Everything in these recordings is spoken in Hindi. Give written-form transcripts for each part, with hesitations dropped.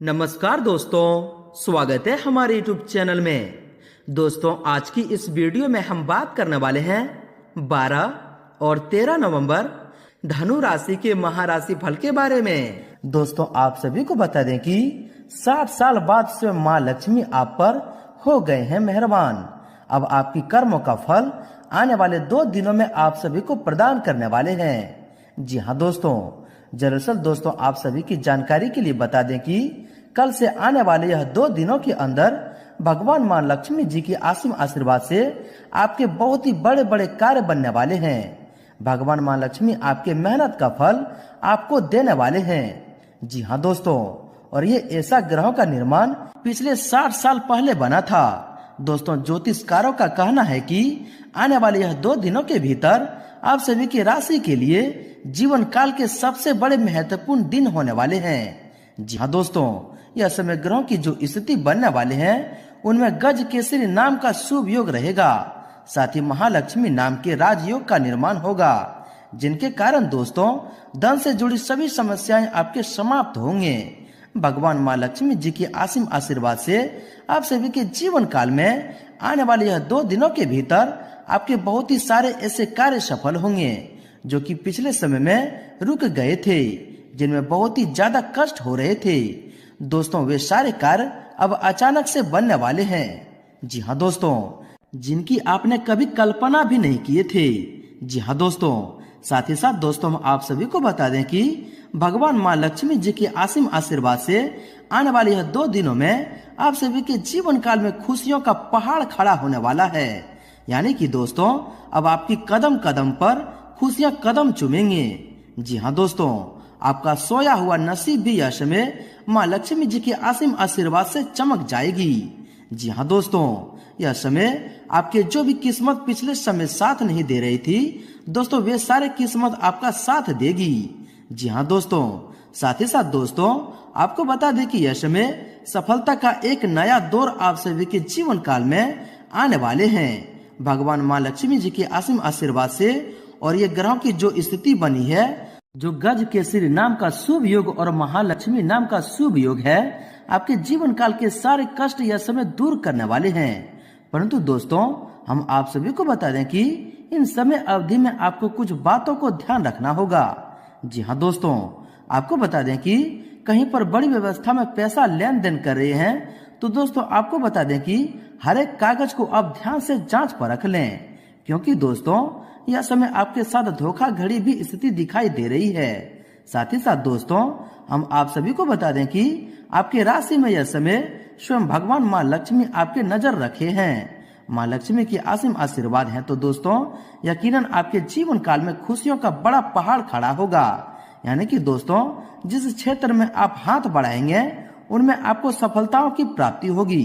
नमस्कार दोस्तों, स्वागत है हमारे YouTube चैनल में। दोस्तों, आज की इस वीडियो में हम बात करने वाले हैं 12 और 13 नवंबर धनु राशि के महाराशि फल के बारे में। दोस्तों, आप सभी को बता दें कि 60 साल बाद से माँ लक्ष्मी आप पर हो गए हैं मेहरबान। अब आपकी कर्मों का फल आने वाले 2 दिनों में आप सभी को प्रदान करने वाले हैं। जी हाँ दोस्तों, दरअसल दोस्तों आप सभी की जानकारी के लिए बता दें कि कल से आने वाले यह 2 दिनों के अंदर भगवान माँ लक्ष्मी जी की असीम आशीर्वाद से आपके बहुत ही बड़े बड़े कार्य बनने वाले हैं। भगवान माँ लक्ष्मी आपके मेहनत का फल आपको देने वाले हैं। जी हाँ दोस्तों, और ये ऐसा ग्रहों का निर्माण पिछले 60 साल पहले बना था। दोस्तों, ज्योतिषकारों का कहना है कि आने वाले यह 2 दिनों के भीतर आप सभी की राशि के लिए जीवन काल के सबसे बड़े महत्वपूर्ण दिन होने वाले हैं। जी हाँ दोस्तों, यह समय ग्रहों की जो स्थिति बनने वाले हैं उनमें गज केसरी नाम का शुभ योग रहेगा। साथ ही महालक्ष्मी नाम के राजयोग का निर्माण होगा, जिनके कारण दोस्तों धन से जुड़ी सभी समस्याएं आपके समाप्त होंगे। भगवान माँ लक्ष्मी जी की असीम आशीर्वाद से आप सभी के जीवन काल में आने वाले यह 2 दिनों के भीतर आपके बहुत ही सारे ऐसे कार्य सफल होंगे जो कि पिछले समय में रुक गए थे, जिनमें बहुत ही ज्यादा कष्ट हो रहे थे। दोस्तों, वे सारे कार्य अब अचानक से बनने वाले हैं। जी हाँ दोस्तों, जिनकी आपने कभी कल्पना भी नहीं किए थे। जी हाँ दोस्तों, साथ ही साथ दोस्तों हम आप सभी को बता दें कि भगवान माँ लक्ष्मी जी के असीम आशीर्वाद से आने वाले यह 2 दिनों में आप सभी के जीवन काल में खुशियों का पहाड़ खड़ा होने वाला है। यानी कि दोस्तों अब आपकी कदम कदम पर खुशियां कदम चूमेंगे। जी हाँ दोस्तों, आपका सोया हुआ नसीब भी यह समय माँ लक्ष्मी जी के असीम आशीर्वाद से चमक जाएगी। जी हाँ दोस्तों, यह समय आपके जो भी किस्मत पिछले समय साथ नहीं दे रही थी दोस्तों, वे सारे किस्मत आपका साथ देगी। जी हाँ दोस्तों, साथ ही साथ दोस्तों आपको बता दें कि यह समय सफलता का एक नया दौर आप सभी के जीवन काल में आने वाले हैं। भगवान माँ लक्ष्मी जी के असीम आशीर्वाद से और ये ग्रहों की जो स्थिति बनी है, जो गज केसरी नाम का शुभ योग और महालक्ष्मी नाम का शुभ योग है, आपके जीवन काल के सारे कष्ट यह समय दूर करने वाले हैं। परंतु दोस्तों हम आप सभी को बता दें कि इन समय अवधि में आपको कुछ बातों को ध्यान रखना होगा। जी हाँ दोस्तों, आपको बता दें कि कहीं पर बड़ी व्यवस्था में पैसा लेन देन कर रहे हैं तो दोस्तों आपको बता दें कि हर एक कागज को आप ध्यान से जांच परख लें, क्योंकि दोस्तों यह समय आपके साथ धोखाधड़ी भी स्थिति दिखाई दे रही है। साथ ही साथ दोस्तों हम आप सभी को बता दें कि आपके राशि में यह समय स्वयं भगवान माँ लक्ष्मी आपके नजर रखे हैं। माँ लक्ष्मी की असीम आशीर्वाद है तो दोस्तों यकीनन आपके जीवन काल में खुशियों का बड़ा पहाड़ खड़ा होगा। यानी कि दोस्तों जिस क्षेत्र में आप हाथ बढ़ाएंगे उनमें आपको सफलताओं की प्राप्ति होगी।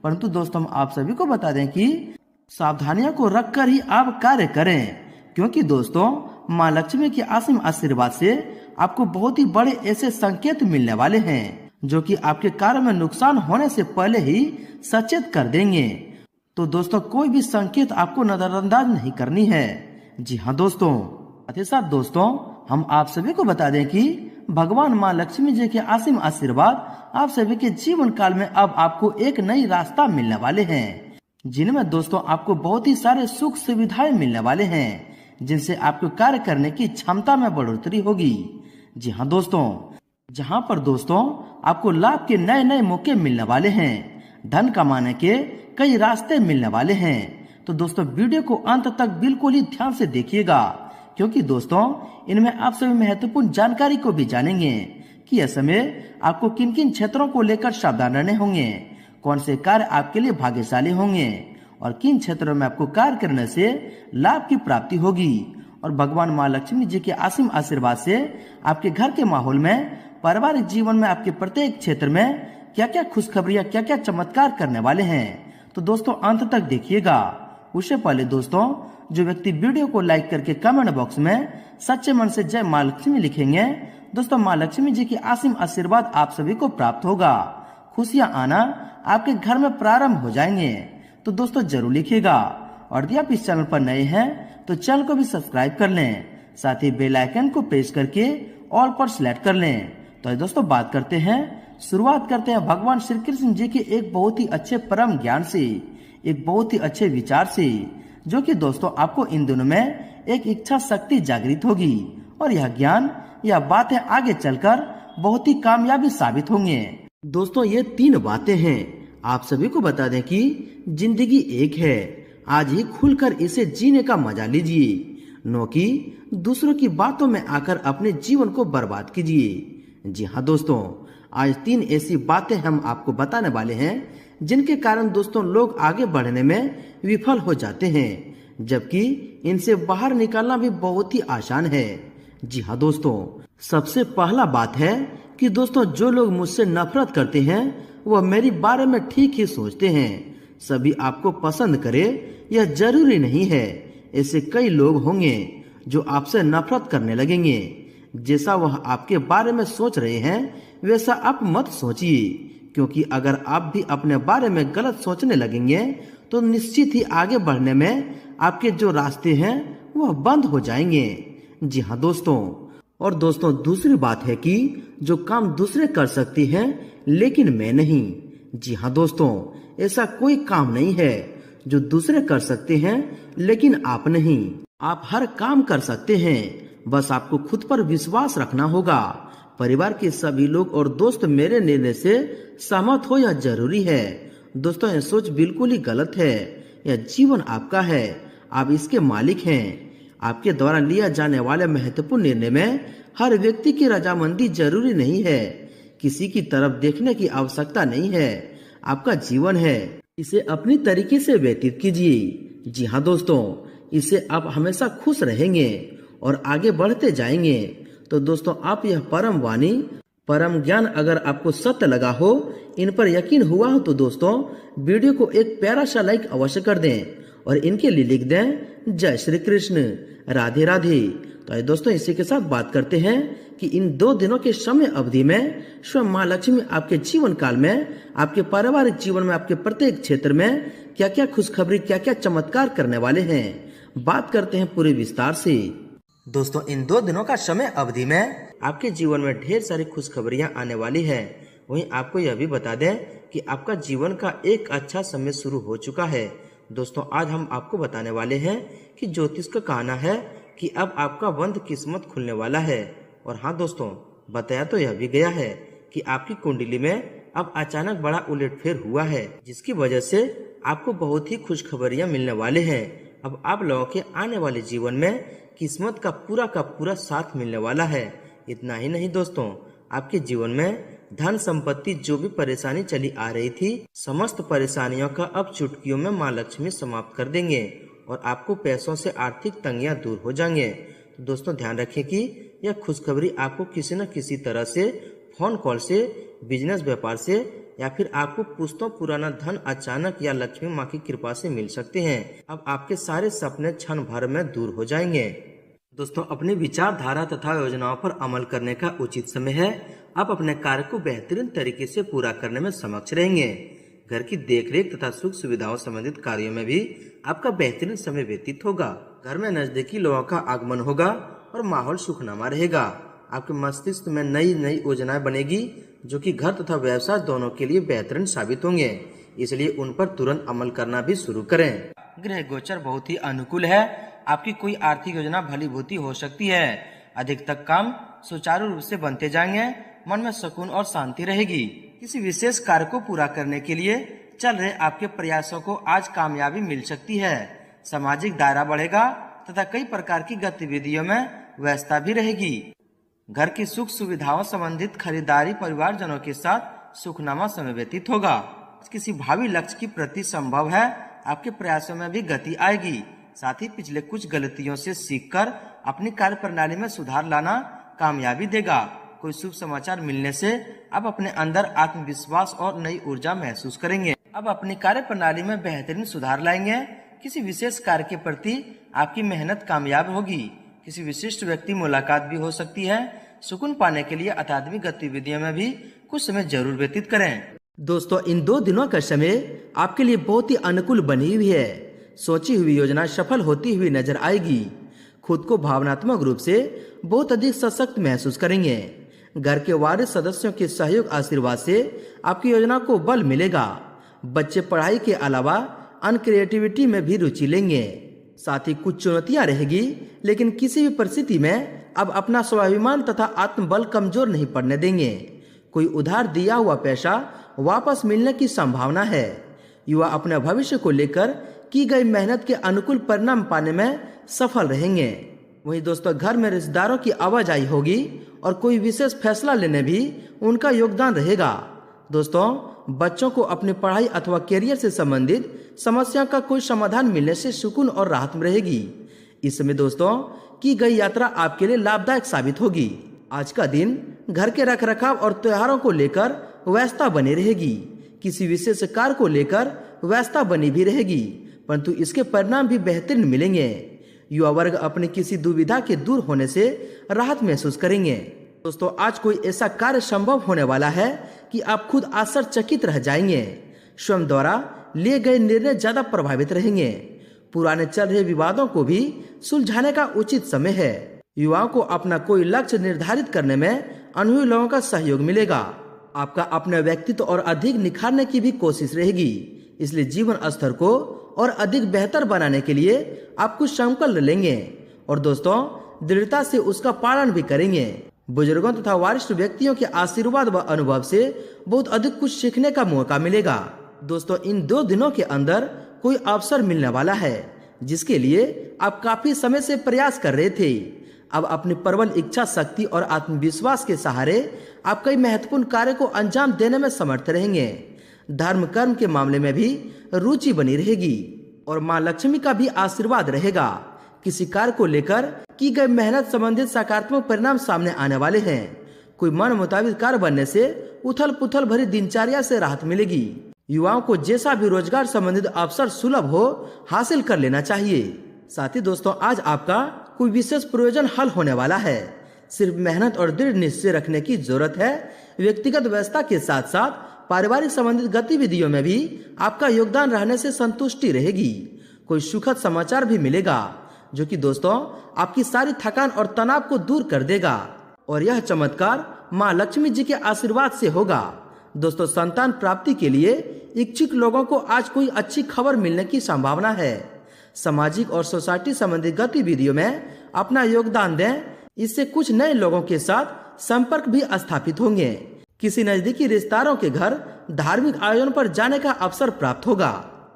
परंतु दोस्तों आप सभी को बता दें कि सावधानियों को रखकर ही आप कार्य करें, क्योंकि दोस्तों माँ लक्ष्मी के असीम आशीर्वाद से आपको बहुत ही बड़े ऐसे संकेत मिलने वाले हैं जो कि आपके कार्य में नुकसान होने से पहले ही सचेत कर देंगे। तो दोस्तों कोई भी संकेत आपको नजरअंदाज नहीं करनी है। जी हाँ दोस्तों, साथ ही साथ दोस्तों हम आप सभी को बता दें कि भगवान माँ लक्ष्मी जी के असीम आशीर्वाद आप सभी के जीवन काल में अब आपको एक नई रास्ता मिलने वाले हैं, जिनमें दोस्तों आपको बहुत ही सारे सुख सुविधाएं मिलने वाले हैं, जिनसे आपको कार्य करने की क्षमता में बढ़ोतरी होगी। जी हाँ दोस्तों, जहाँ पर दोस्तों आपको लाभ के नए नए मौके मिलने वाले हैं, धन कमाने के कई रास्ते मिलने वाले हैं। तो दोस्तों वीडियो को अंत तक बिल्कुल ही ध्यान से देखिएगा, क्योंकि दोस्तों इनमें आप सभी महत्वपूर्ण जानकारी को भी जानेंगे कि यह समय आपको किन किन क्षेत्रों को लेकर सावधान रहने होंगे, कौन से कार्य आपके लिए भाग्यशाली होंगे और किन क्षेत्रों में आपको कार्य करने से लाभ की प्राप्ति होगी। और भगवान माँ लक्ष्मी जी के असीम आशीर्वाद से आपके घर के माहौल में, पारिवारिक जीवन में, आपके प्रत्येक क्षेत्र में क्या क्या खुशखबरियां, क्या क्या चमत्कार करने वाले हैं। तो दोस्तों अंत तक देखिएगा। उससे पहले दोस्तों जो व्यक्ति वीडियो को लाइक करके कमेंट बॉक्स में सच्चे मन से जय माँ लक्ष्मी लिखेंगे, दोस्तों माँ लक्ष्मी जी की असीम आशीर्वाद आप सभी को प्राप्त होगा। खुशियां आना आपके घर में प्रारंभ हो जाएंगे। तो दोस्तों जरूर लिखिएगा। और यदि आप इस चैनल पर नए हैं तो चैनल को भी सब्सक्राइब कर लें, साथ ही बेल आइकन को प्रेस करके ऑल पर सिलेक्ट कर लें। तो दोस्तों बात करते हैं शुरुआत करते हैं भगवान श्री कृष्ण जी के एक बहुत ही अच्छे परम ज्ञान से, एक बहुत ही अच्छे विचार से, जो कि दोस्तों आपको इन दिनों में एक इच्छा शक्ति जागृत होगी और यह ज्ञान, यह बातें आगे चलकर बहुत ही कामयाबी साबित होंगे। दोस्तों ये 3 बातें हैं। आप सभी को बता दें कि जिंदगी एक है, आज ही खुलकर इसे जीने का मजा लीजिए, न कि दूसरों की बातों में आकर अपने जीवन को बर्बाद कीजिए। जी हाँ दोस्तों, आज 3 ऐसी बातें हम आपको बताने वाले हैं जिनके कारण दोस्तों लोग आगे बढ़ने में विफल हो जाते हैं, जबकि इनसे बाहर निकलना भी बहुत ही आसान है। जी हाँ दोस्तों, सबसे पहला बात है कि दोस्तों जो लोग मुझसे नफरत करते हैं वह मेरे बारे में ठीक ही सोचते हैं। सभी आपको पसंद करे यह जरूरी नहीं है। ऐसे कई लोग होंगे जो आपसे नफरत करने लगेंगे। जैसा वह आपके बारे में सोच रहे हैं वैसा आप मत सोचिए, क्योंकि अगर आप भी अपने बारे में गलत सोचने लगेंगे तो निश्चित ही आगे बढ़ने में आपके जो रास्ते हैं वह बंद हो जाएंगे। जी हाँ दोस्तों, और दोस्तों दूसरी बात है कि जो काम दूसरे कर सकते हैं लेकिन मैं नहीं। जी हाँ दोस्तों, ऐसा कोई काम नहीं है जो दूसरे कर सकते हैं लेकिन आप नहीं। आप हर काम कर सकते हैं, बस आपको खुद पर विश्वास रखना होगा। परिवार के सभी लोग और दोस्त मेरे निर्णय से सहमत हो यह जरूरी है। दोस्तों यह सोच बिल्कुल ही गलत है। यह जीवन आपका है, आप इसके मालिक हैं। आपके द्वारा लिया जाने वाले महत्वपूर्ण निर्णय में हर व्यक्ति की रजामंदी जरूरी नहीं है। किसी की तरफ देखने की आवश्यकता नहीं है। आपका जीवन है, इसे अपनी तरीके से व्यतीत कीजिए। जी हाँ दोस्तों, इससे आप हमेशा खुश रहेंगे और आगे बढ़ते जाएंगे। तो दोस्तों आप यह परम वाणी, परम ज्ञान अगर आपको सत्य लगा हो, इन पर यकीन हुआ हो तो दोस्तों वीडियो को एक प्यारा सा लाइक अवश्य कर दें और इनके लिए लिख दें जय श्री कृष्ण, राधे राधे। तो आइए दोस्तों इसी के साथ बात करते हैं कि इन 2 दिनों के समय अवधि में स्वयं माँ लक्ष्मी आपके जीवन काल में, आपके पारिवारिक जीवन में, आपके प्रत्येक क्षेत्र में क्या क्या खुशखबरी, क्या क्या चमत्कार करने वाले हैं। बात करते हैं पूरे विस्तार से। दोस्तों इन 2 दिनों का समय अवधि में आपके जीवन में ढेर सारी खुशखबरियां आने वाली है। वहीं आपको यह भी बता दें कि आपका जीवन का एक अच्छा समय शुरू हो चुका है। दोस्तों आज हम आपको बताने वाले हैं कि ज्योतिष का कहना है कि अब आपका बंद किस्मत खुलने वाला है। और हाँ दोस्तों, बताया तो यह भी गया है कि आपकी कुंडली में अब अचानक बड़ा उलटफेर हुआ है, जिसकी वजह से आपको बहुत ही खुशखबरियां मिलने वाले हैं। अब आप लोगों के आने वाले जीवन में किस्मत का पूरा साथ मिलने वाला है। इतना ही नहीं दोस्तों, आपके जीवन में धन संपत्ति जो भी परेशानी चली आ रही थी, समस्त परेशानियों का अब चुटकियों में माँ लक्ष्मी समाप्त कर देंगे और आपको पैसों से आर्थिक तंगियां दूर हो जाएंगे। तो दोस्तों ध्यान रखें कि यह खुशखबरी आपको किसी न किसी तरह से, फोन कॉल से, बिजनेस व्यापार से, या फिर आपको पुश्तों पुराना धन अचानक या लक्ष्मी माँ की कृपा से मिल सकते हैं। अब आपके सारे सपने क्षण भर में दूर हो जाएंगे। दोस्तों अपनी विचारधारा तथा योजनाओं पर अमल करने का उचित समय है। आप अपने कार्य को बेहतरीन तरीके से पूरा करने में सक्षम रहेंगे। घर की देखरेख तथा सुख सुविधाओं संबंधित कार्यों में भी आपका बेहतरीन समय व्यतीत होगा। घर में नजदीकी लोगों का आगमन होगा और माहौल सुखनामा रहेगा। आपके मस्तिष्क में नई योजनाएं बनेगी जो कि घर तथा व्यवसाय दोनों के लिए बेहतरीन साबित होंगे, इसलिए उन पर तुरंत अमल करना भी शुरू करें। गृह गोचर बहुत ही अनुकूल है। आपकी कोई आर्थिक योजना भलीभूती हो सकती है। अधिकतर काम सुचारू रूप से बनते जाएंगे। मन में सुकून और शांति रहेगी। किसी विशेष कार्य को पूरा करने के लिए चल रहे आपके प्रयासों को आज कामयाबी मिल सकती है। सामाजिक दायरा बढ़ेगा तथा कई प्रकार की गतिविधियों में व्यस्तता भी रहेगी। घर की सुख सुविधाओं संबंधित खरीदारी परिवारजनों के साथ सुखनामा समय व्यतीत होगा। किसी भावी लक्ष्य की प्रति संभव है आपके प्रयासों में भी गति आएगी। साथ ही पिछले कुछ गलतियों से सीखकर अपनी कार्य प्रणाली में सुधार लाना कामयाबी देगा। कोई शुभ समाचार मिलने से आप अपने अंदर आत्मविश्वास और नई ऊर्जा महसूस करेंगे। अब अपनी कार्य प्रणाली में बेहतरीन सुधार लाएंगे। किसी विशेष कार्य के प्रति आपकी मेहनत कामयाब होगी। किसी विशिष्ट व्यक्ति मुलाकात भी हो सकती है। सुकून पाने के लिए अकादमिक गतिविधियों में भी कुछ समय जरूर व्यतीत करें। दोस्तों इन 2 दिनों का समय आपके लिए बहुत ही अनुकूल बनी हुई है। सोची हुई योजना सफल होती हुई नजर आएगी। खुद को भावनात्मक रूप से बहुत अधिक सशक्त महसूस करेंगे। घर के वारिस सदस्यों के सहयोग आशीर्वाद से आपकी योजना को बल मिलेगा। बच्चे पढ़ाई के अलावा अन्य क्रिएटिविटी में भी रुचि लेंगे। साथ ही कुछ चुनौतियां रहेगी, लेकिन किसी भी परिस्थिति में अब अपना स्वाभिमान तथा आत्मबल कमजोर नहीं पड़ने देंगे। कोई उधार दिया हुआ पैसा वापस मिलने की संभावना है। युवा अपने भविष्य को लेकर की गई मेहनत के अनुकूल परिणाम पाने में सफल रहेंगे। वहीं दोस्तों, घर में रिश्तेदारों की आवाजाही होगी और कोई विशेष फैसला लेने भी उनका योगदान रहेगा। दोस्तों, बच्चों को अपनी पढ़ाई अथवा करियर से संबंधित समस्या का कोई समाधान मिलने से सुकून और राहत में रहेगी। इस समय दोस्तों की गई यात्रा आपके लिए लाभदायक साबित होगी। आज का दिन घर के रखरखाव और त्योहारों को लेकर व्यस्तता बनी रहेगी। किसी विशेष कार्य को लेकर व्यस्तता बनी भी रहेगी, परंतु इसके परिणाम भी बेहतरीन मिलेंगे। युवा वर्ग अपनी किसी दुविधा के दूर होने से राहत महसूस करेंगे। दोस्तों, आज कोई ऐसा कार्य संभव होने वाला है कि आप खुद आश्चर्यचकित रह जाएंगे। स्वयं द्वारा लिए गए निर्णय ज्यादा प्रभावित रहेंगे। पुराने चल रहे विवादों को भी सुलझाने का उचित समय है। युवाओं को अपना कोई लक्ष्य निर्धारित करने में अनुभवी लोगों का सहयोग मिलेगा। आपका अपने व्यक्तित्व और अधिक निखारने की भी कोशिश रहेगी। इसलिए जीवन स्तर को और अधिक बेहतर बनाने के लिए आप कुछ संकल्प लेंगे और दोस्तों दृढ़ता से उसका पालन भी करेंगे। बुजुर्गों तथा वरिष्ठ व्यक्तियों के आशीर्वाद व अनुभव से बहुत अधिक कुछ सीखने का मौका मिलेगा। दोस्तों, इन 2 दिनों के अंदर कोई अवसर मिलने वाला है जिसके लिए आप काफी समय से प्रयास कर रहे थे। अब अपनी प्रबल इच्छा शक्ति और आत्मविश्वास के सहारे आप कई महत्वपूर्ण कार्य को अंजाम देने में समर्थ रहेंगे। धर्म कर्म के मामले में भी रुचि बनी रहेगी और माँ लक्ष्मी का भी आशीर्वाद रहेगा। किसी कार्य को लेकर की गई मेहनत संबंधित सकारात्मक परिणाम सामने आने वाले हैं। कोई मन मुताबिक कार्य बनने से उथल पुथल भरी दिनचर्या से राहत मिलेगी। युवाओं को जैसा भी रोजगार संबंधित अवसर सुलभ हो हासिल कर लेना चाहिए। साथ ही दोस्तों, आज आपका कोई विशेष प्रयोजन हल होने वाला है। सिर्फ मेहनत और दृढ़ निश्चय रखने की जरूरत है। व्यक्तिगत व्यस्तता के साथ साथ पारिवारिक संबंधित गतिविधियों में भी आपका योगदान रहने से संतुष्टि रहेगी। कोई सुखद समाचार भी मिलेगा जो कि दोस्तों आपकी सारी थकान और तनाव को दूर कर देगा और यह चमत्कार माँ लक्ष्मी जी के आशीर्वाद से होगा। दोस्तों, संतान प्राप्ति के लिए इच्छुक लोगों को आज कोई अच्छी खबर मिलने की संभावना है। सामाजिक और सोसाइटी संबंधी गतिविधियों में अपना योगदान दें। इससे कुछ नए लोगों के साथ संपर्क भी स्थापित होंगे। किसी नजदीकी रिश्तेदारों के घर धार्मिक आयोजन पर जाने का अवसर प्राप्त होगा।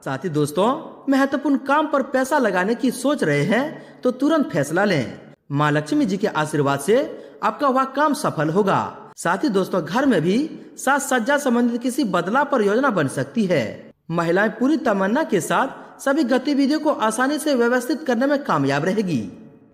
साथ ही दोस्तों, महत्वपूर्ण काम पर पैसा लगाने की सोच रहे हैं तो तुरंत फैसला लें। माँ लक्ष्मी जी के आशीर्वाद से आपका वह काम सफल होगा। साथ ही दोस्तों, घर में भी साज सज्जा संबंधित किसी बदलाव पर योजना बन सकती है। महिलाएं पूरी तमन्ना के साथ सभी गतिविधियों को आसानी से व्यवस्थित करने में कामयाब रहेगी।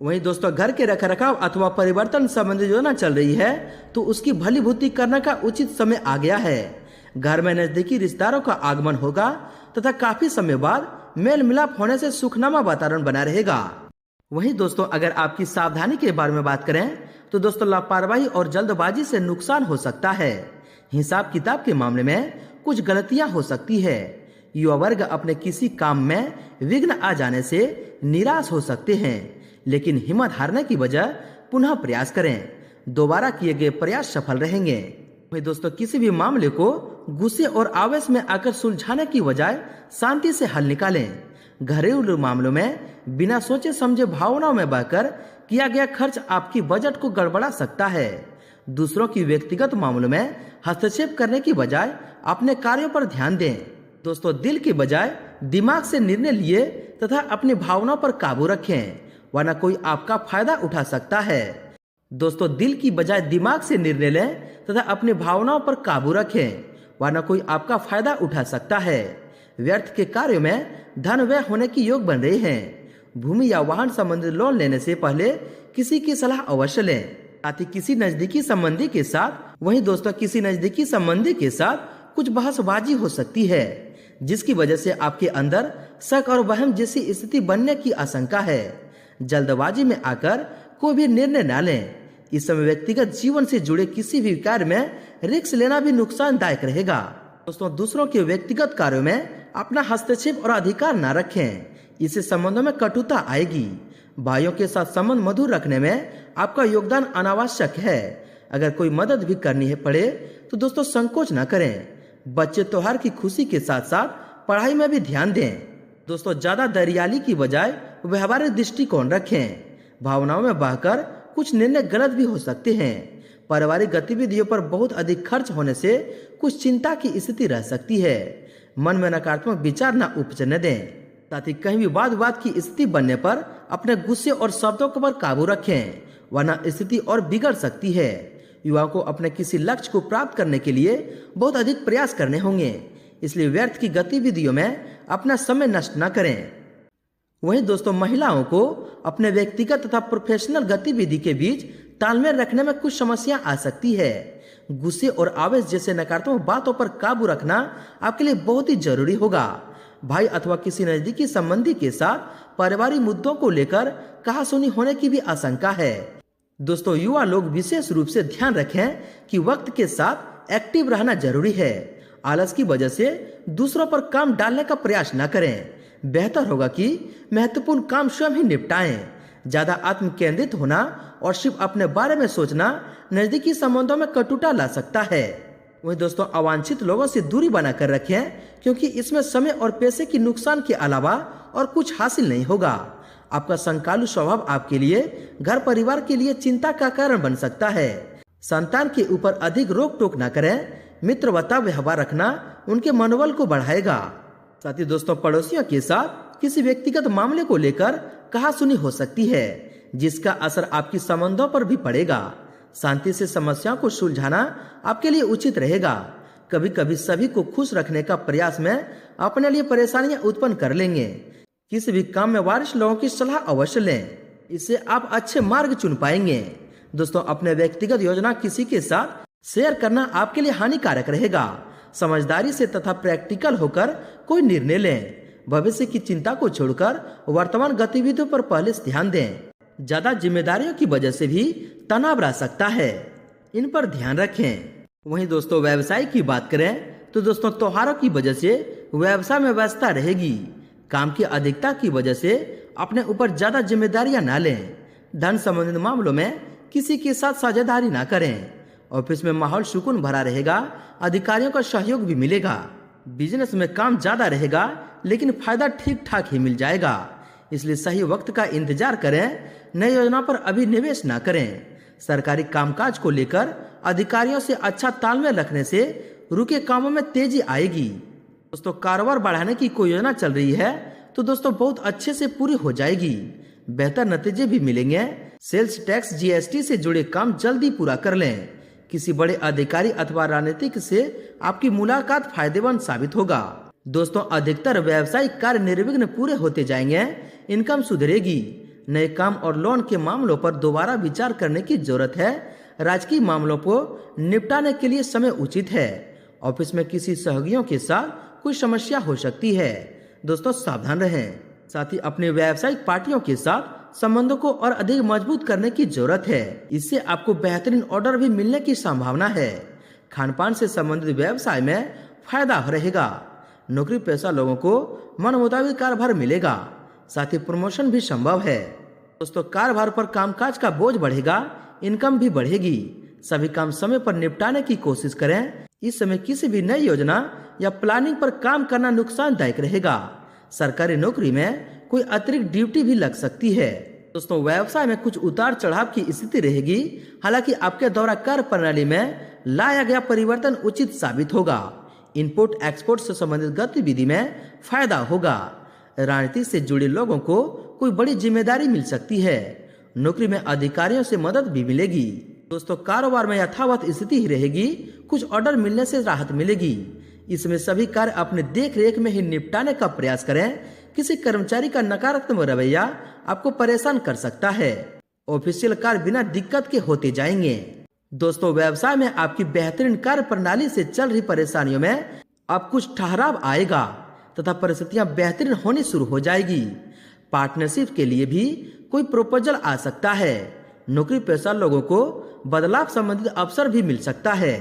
वहीं दोस्तों, घर के रखरखाव अथवा परिवर्तन संबंधी योजना चल रही है तो उसकी भलीभूति करने का उचित समय आ गया है। घर में नजदीकी रिश्तेदारों का आगमन होगा तथा काफी समय बाद मेल मिलाप होने से सुखनामा वातावरण बना रहेगा। वहीं दोस्तों, अगर आपकी सावधानी के बारे में बात करें तो दोस्तों लापरवाही और जल्दबाजी से नुकसान हो सकता है। हिसाब किताब के मामले में कुछ गलतियां हो सकती है। युवा वर्ग अपने किसी काम में विघ्न आ जाने से निराश हो सकते हैं, लेकिन हिम्मत हारने की बजाय पुनः प्रयास करें। दोबारा किए गए प्रयास सफल रहेंगे। वहीं दोस्तों, किसी भी मामले को गुस्से और आवेश में आकर सुलझाने की बजाय शांति से हल निकालें। घरेलू मामलों में बिना सोचे समझे भावनाओं में बहकर किया गया खर्च आपकी बजट को गड़बड़ा सकता है। दूसरों की व्यक्तिगत मामलों में हस्तक्षेप करने की बजाय अपने कार्यों पर ध्यान दें। दोस्तों, दिल की बजाय दिमाग से निर्णय लिए तथा अपनी भावनाओं पर काबू रखें, वरना कोई आपका फायदा उठा सकता है। दोस्तों, दिल की बजाय दिमाग से निर्णय लें तथा अपनी भावनाओं पर काबू रखें, वरना कोई आपका फायदा उठा सकता है। व्यर्थ के कार्यों में धन व्यय होने की योग बन रहे हैं। भूमि या वाहन संबंधित लोन लेने से पहले किसी की सलाह अवश्य लें। साथ ही किसी नजदीकी संबंधी के साथ किसी नजदीकी संबंधी के साथ कुछ बहसबाजी हो सकती है, जिसकी वजह से आपके अंदर शक और वहम जैसी स्थिति बनने की आशंका है। जल्दबाजी में आकर कोई भी निर्णय न लें। इस समय व्यक्तिगत जीवन से जुड़े किसी भी कार्य में रिस्क लेना भी नुकसानदायक रहेगा। दोस्तों, दूसरों के व्यक्तिगत कार्यों में अपना हस्तक्षेप और अधिकार न रखें, इससे संबंधों में कटुता आएगी। भाइयों के साथ संबंध मधुर रखने में आपका योगदान अनावश्यक है। अगर कोई मदद भी करनी है पड़े तो दोस्तों संकोच न करें। बच्चे त्योहार की खुशी के साथ साथ पढ़ाई में भी ध्यान दें। दोस्तों ज्यादा दरियाली की बजाय व्यवहारिक दृष्टिकोण रखें। भावनाओं में बहकर कुछ निर्णय गलत भी हो सकते हैं। पारिवारिक गतिविधियों पर बहुत अधिक खर्च होने से कुछ चिंता की स्थिति रह सकती है। मन में नकारात्मक विचार न उपजने दें। साथ ही कहीं भी वाद विवाद की स्थिति बनने पर अपने गुस्से और शब्दों पर काबू रखें, वरना स्थिति और बिगड़ सकती है। युवाओं को अपने किसी लक्ष्य को प्राप्त करने के लिए बहुत अधिक प्रयास करने होंगे, इसलिए व्यर्थ की गतिविधियों में अपना समय नष्ट न करें। वहीं दोस्तों महिलाओं को अपने व्यक्तिगत तथा प्रोफेशनल गतिविधि के बीच तालमेल रखने में कुछ समस्या आ सकती है। गुस्से और आवेश जैसे नकारात्मक बातों पर काबू रखना आपके लिए बहुत ही जरूरी होगा। भाई अथवा किसी नजदीकी संबंधी के साथ पारिवारिक मुद्दों को लेकर कहासुनी होने की भी आशंका है। दोस्तों युवा लोग विशेष रूप से ध्यान रखें कि वक्त के साथ एक्टिव रहना जरूरी है। आलस की वजह से दूसरों पर काम डालने का प्रयास न करें। बेहतर होगा कि महत्वपूर्ण काम स्वयं ही निपटाएं। ज्यादा आत्म केंद्रित होना और सिर्फ अपने बारे में सोचना नजदीकी संबंधों में कटुता ला सकता है। वहीं दोस्तों अवांछित लोगों से दूरी बनाकर रखें, क्योंकि इसमें समय और पैसे की नुकसान के अलावा और कुछ हासिल नहीं होगा। आपका संकालु स्वभाव आपके लिए घर परिवार के लिए चिंता का कारण बन सकता है। संतान के ऊपर अधिक रोक टोक न करें। मित्रवता व्यवहार रखना उनके मनोबल को बढ़ाएगा। साथ ही दोस्तों पड़ोसियों के साथ किसी व्यक्तिगत मामले को लेकर कहासुनी हो सकती है, जिसका असर आपकी संबंधों पर भी पड़ेगा। शांति से समस्याओं को सुलझाना आपके लिए उचित रहेगा। कभी कभी सभी को खुश रखने का प्रयास में अपने लिए परेशानियां उत्पन्न कर लेंगे। किसी भी काम में वरिष्ठ लोगों की सलाह अवश्य लें, इससे आप अच्छे मार्ग चुन पाएंगे। दोस्तों अपने व्यक्तिगत योजना किसी के साथ शेयर करना आपके लिए हानिकारक रहेगा। समझदारी से तथा प्रैक्टिकल होकर कोई निर्णय लें। भविष्य की चिंता को छोड़कर वर्तमान गतिविधियों पर पहले से ध्यान दें। ज्यादा जिम्मेदारियों की वजह से भी तनाव रह सकता है, इन पर ध्यान रखें। वहीं दोस्तों व्यवसाय की बात करें तो दोस्तों त्योहारों की वजह से व्यवसाय में व्यस्तता रहेगी। काम की अधिकता की वजह से अपने ऊपर ज्यादा जिम्मेदारियां न लें। धन संबंधित मामलों में किसी के साथ साझेदारी न करें। ऑफिस में माहौल सुकून भरा रहेगा। अधिकारियों का सहयोग भी मिलेगा। बिजनेस में काम ज्यादा रहेगा, लेकिन फायदा ठीक ठाक ही मिल जाएगा, इसलिए सही वक्त का इंतजार करें। नई योजना पर अभी निवेश न करें। सरकारी कामकाज को लेकर अधिकारियों से अच्छा तालमेल रखने से रुके कामों में तेजी आएगी। दोस्तों कारोबार बढ़ाने की कोई योजना चल रही है तो दोस्तों बहुत अच्छे से पूरी हो जाएगी। बेहतर नतीजे भी मिलेंगे। सेल्स टैक्स जीएसटी से जुड़े काम जल्दी पूरा कर लें। किसी बड़े अधिकारी अथवा राजनीतिक से आपकी मुलाकात फायदेमंद साबित होगा। दोस्तों अधिकतर व्यावसायिक कार्य निर्विघ्न पूरे होते जाएंगे। इनकम सुधरेगी। नए काम और लोन के मामलों पर दोबारा विचार करने की जरूरत है। राजकीय मामलों को निपटाने के लिए समय उचित है। ऑफिस में किसी सहयोगियों के साथ कोई समस्या हो सकती है, दोस्तों सावधान रहें। साथ ही अपने व्यावसायिक पार्टियों के साथ संबंधों को और अधिक मजबूत करने की जरूरत है। इससे आपको बेहतरीन ऑर्डर भी मिलने की संभावना है। खान पान से संबंधित व्यवसाय में फायदा रहेगा। नौकरी पेशा लोगों को मन मुताबिक कार्यभार मिलेगा। साथ ही प्रमोशन भी संभव है। दोस्तों कार्यभार पर कामकाज का बोझ बढ़ेगा, इनकम भी बढ़ेगी। सभी काम समय पर निपटाने की कोशिश करें। इस समय किसी भी नई योजना या प्लानिंग पर काम करना नुकसानदायक रहेगा। सरकारी नौकरी में कोई अतिरिक्त ड्यूटी भी लग सकती है। दोस्तों व्यवसाय में कुछ उतार चढ़ाव की स्थिति रहेगी। हालांकि आपके द्वारा कार्य प्रणाली में लाया गया परिवर्तन उचित साबित होगा। इंपोर्ट एक्सपोर्ट से संबंधित गतिविधि में फायदा होगा। राजनीति से जुड़े लोगों को कोई बड़ी जिम्मेदारी मिल सकती है। नौकरी में अधिकारियों से मदद भी मिलेगी। दोस्तों कारोबार में यथावत स्थिति ही रहेगी। कुछ ऑर्डर मिलने से राहत मिलेगी। इसमें सभी कार्य अपने देख रेख में ही निपटाने का प्रयास करें। किसी कर्मचारी का नकारात्मक रवैया आपको परेशान कर सकता है। ऑफिशियल कार्य बिना दिक्कत के होते जाएंगे। दोस्तों व्यवसाय में आपकी बेहतरीन कार्य प्रणाली से चल रही परेशानियों में अब कुछ ठहराव आएगा तथा परिस्थितियां बेहतरीन होनी शुरू हो जाएगी। पार्टनरशिप के लिए भी कोई प्रपोजल आ सकता है। नौकरी पेशा लोगों को बदलाव संबंधित अवसर भी मिल सकता है।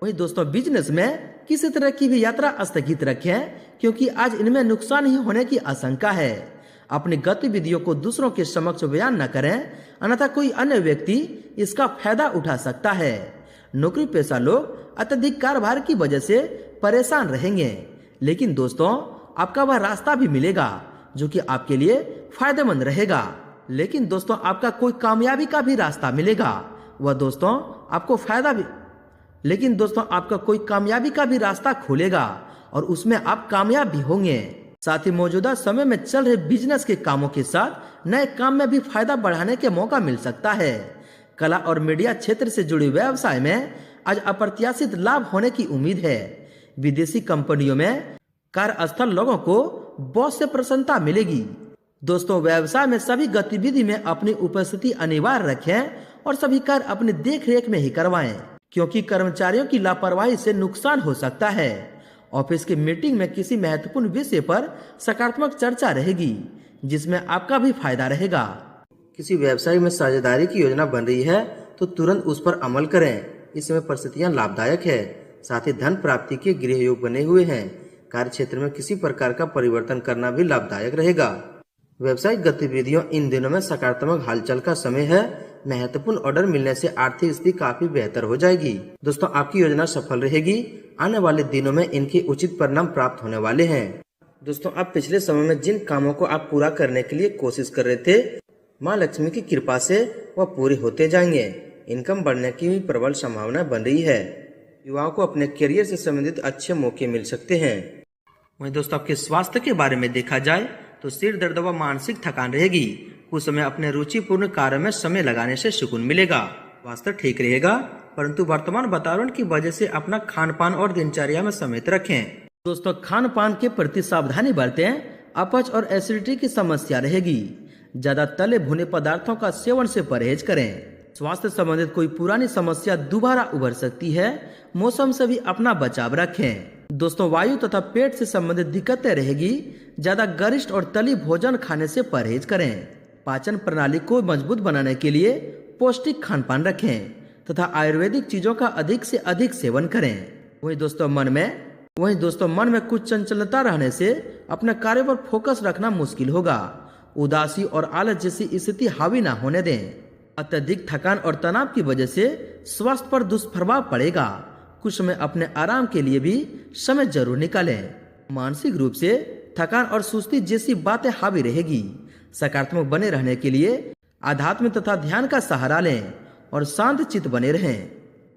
वहीं दोस्तों बिजनेस में किसी तरह की भी यात्रा स्थगित रखें, क्योंकि आज इनमें नुकसान ही होने की आशंका है। अपनी गतिविधियों को दूसरों के समक्ष बयान न करें, अन्यथा कोई अन्य व्यक्ति इसका फायदा उठा सकता है। नौकरी पेशा लोग अत्यधिक कार्यभार की वजह से परेशान रहेंगे, लेकिन दोस्तों आपका वह रास्ता भी मिलेगा जो कि आपके लिए फायदेमंद रहेगा। लेकिन दोस्तों आपका कोई कामयाबी का भी रास्ता मिलेगा, वह दोस्तों आपको फायदा भी, लेकिन दोस्तों आपका कोई कामयाबी का भी रास्ता खोलेगा और उसमें आप कामयाब भी होंगे। साथ ही मौजूदा समय में चल रहे बिजनेस के कामों के साथ नए काम में भी फायदा बढ़ाने के मौका मिल सकता है। कला और मीडिया क्षेत्र से जुड़े व्यवसाय में आज अप्रत्याशित लाभ होने की उम्मीद है। विदेशी कंपनियों में कार्यस्थल लोगों को बॉस से प्रसन्नता मिलेगी। दोस्तों व्यवसाय में सभी गतिविधि में अपनी उपस्थिति अनिवार्य रखें और सभी कार्य अपनी देखरेख में ही करवाएं, क्योंकि कर्मचारियों की लापरवाही से नुकसान हो सकता है। ऑफिस की मीटिंग में किसी महत्वपूर्ण विषय पर सकारात्मक चर्चा रहेगी जिसमें आपका भी फायदा रहेगा। किसी व्यवसाय में साझेदारी की योजना बन रही है तो तुरंत उस पर अमल करें, इस समय परिस्थितियां लाभदायक है। साथ ही धन प्राप्ति के गृह योग बने हुए हैं। कार्य क्षेत्र में किसी प्रकार का परिवर्तन करना भी लाभदायक रहेगा। व्यवसायिक गतिविधियों इन दिनों में सकारात्मक हलचल का समय है। महत्वपूर्ण ऑर्डर मिलने से आर्थिक स्थिति काफी बेहतर हो जाएगी। दोस्तों आपकी योजना सफल रहेगी। आने वाले दिनों में इनके उचित परिणाम प्राप्त होने वाले हैं। दोस्तों आप पिछले समय में जिन कामों को आप पूरा करने के लिए कोशिश कर रहे थे, माँ लक्ष्मी की कृपा से वह पूरे होते जाएंगे। इनकम बढ़ने की भी प्रबल संभावना बन रही है। युवाओं को अपने करियर से संबंधित अच्छे मौके मिल सकते हैं। वहीं दोस्तों आपके स्वास्थ्य के बारे में देखा जाए तो सिर दर्द व मानसिक थकान रहेगी। कुछ समय अपने रुचिपूर्ण कार्य में समय लगाने से सुकून मिलेगा। स्वास्थ्य ठीक रहेगा, परंतु वर्तमान वातावरण की वजह से अपना खान पान और दिनचर्या में समेत रखें। दोस्तों खान पान के प्रति सावधानी बरतें। अपच और एसिडिटी की समस्या रहेगी। ज्यादा तले भुने पदार्थों का सेवन से परहेज करें। स्वास्थ्य संबंधित कोई पुरानी समस्या दोबारा उभर सकती है। मौसम से भी अपना बचाव रखें। दोस्तों वायु तथा पेट से संबंधित दिक्कतें रहेगी। ज्यादा गरिष्ठ और तली भोजन खाने से परहेज करें। पाचन प्रणाली को मजबूत बनाने के लिए पौष्टिक खान पान रखें तथा आयुर्वेदिक चीजों का अधिक से अधिक सेवन करें। वहीं दोस्तों मन में कुछ चंचलता रहने से अपने कार्य पर फोकस रखना मुश्किल होगा। उदासी और आलस जैसी स्थिति हावी न होने दें। अत्यधिक थकान और तनाव की वजह से स्वास्थ्य पर दुष्प्रभाव पड़ेगा। कुछ समय अपने आराम के लिए भी समय जरूर निकालें। मानसिक रूप से थकान और सुस्ती जैसी बातें हावी रहेगी। सकारात्मक बने रहने के लिए आध्यात्म तथा ध्यान का सहारा लें और शांत चित्त बने रहें।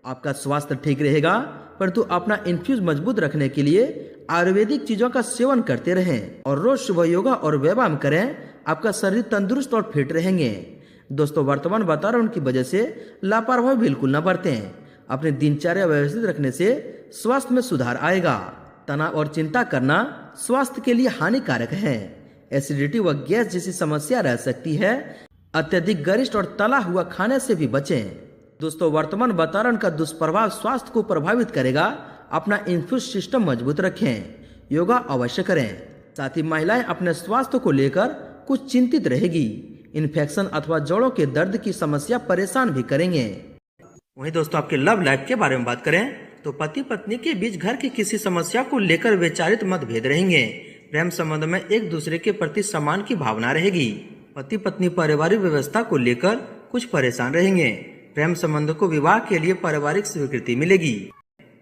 आपका स्वास्थ्य ठीक रहेगा, परंतु अपना इन्फ्यूज मजबूत रखने के लिए आयुर्वेदिक चीजों का सेवन करते रहें और रोज सुबह योगा और व्यायाम करें। आपका शरीर तंदुरुस्त और फिट रहेंगे। दोस्तों वर्तमान वातावरण की वजह से लापरवाही बिल्कुल न बरतें। अपनी दिनचर्या व्यवस्थित रखने से स्वास्थ्य में सुधार आएगा। तनाव और चिंता करना स्वास्थ्य के लिए हानिकारक है। एसिडिटी व गैस जैसी समस्या रह सकती है। अत्यधिक गरिष्ठ और तला हुआ खाने से भी बचें। दोस्तों वर्तमान वातावरण का दुष्प्रभाव स्वास्थ्य को प्रभावित करेगा। अपना इन्फ्यूज सिस्टम मजबूत रखें। योगा अवश्य करें। साथ ही महिलाएं अपने स्वास्थ्य को लेकर कुछ चिंतित रहेगी। इन्फेक्शन अथवा जोड़ों के दर्द की समस्या परेशान भी करेंगे। वहीं दोस्तों आपके लव लाइफ के बारे में बात करें तो पति पत्नी के बीच घर की किसी समस्या को लेकर वैचारिक मतभेद रहेंगे। प्रेम संबंध में एक दूसरे के प्रति सम्मान की भावना रहेगी। पति पत्नी पारिवारिक व्यवस्था को लेकर कुछ परेशान रहेंगे। प्रेम संबंध को विवाह के लिए पारिवारिक स्वीकृति मिलेगी।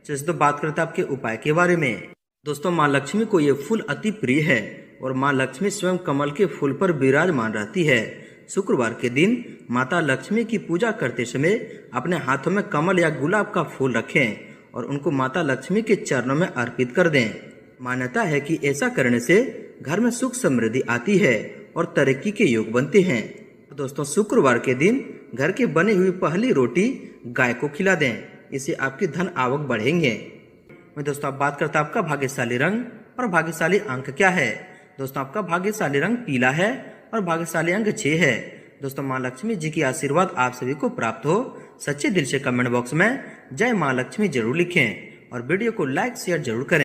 जैसे तो बात करते हैं आपके उपाय के बारे में। दोस्तों माँ लक्ष्मी को ये फूल अति प्रिय है और माँ लक्ष्मी स्वयं कमल के फूल पर विराजमान रहती है। शुक्रवार के दिन माता लक्ष्मी की पूजा करते समय अपने हाथों में कमल या गुलाब का फूल रखें और उनको माता लक्ष्मी के चरणों में अर्पित कर दें। मान्यता है कि ऐसा करने से घर में सुख समृद्धि आती है और तरक्की के योग बनते हैं। दोस्तों शुक्रवार के दिन घर की बनी हुई पहली रोटी गाय को खिला दें। इससे आपकी धन आवक बढ़ेंगे। दोस्तों आप बात करते हैं आपका भाग्यशाली रंग और भाग्यशाली अंक क्या है। दोस्तों आपका भाग्यशाली रंग पीला है और भाग्यशाली अंक 6 है। दोस्तों माँ लक्ष्मी जी की आशीर्वाद आप सभी को प्राप्त हो। सच्चे दिल से कमेंट बॉक्स में जय माँ लक्ष्मी जरूर लिखें और वीडियो को लाइक शेयर जरूर करें।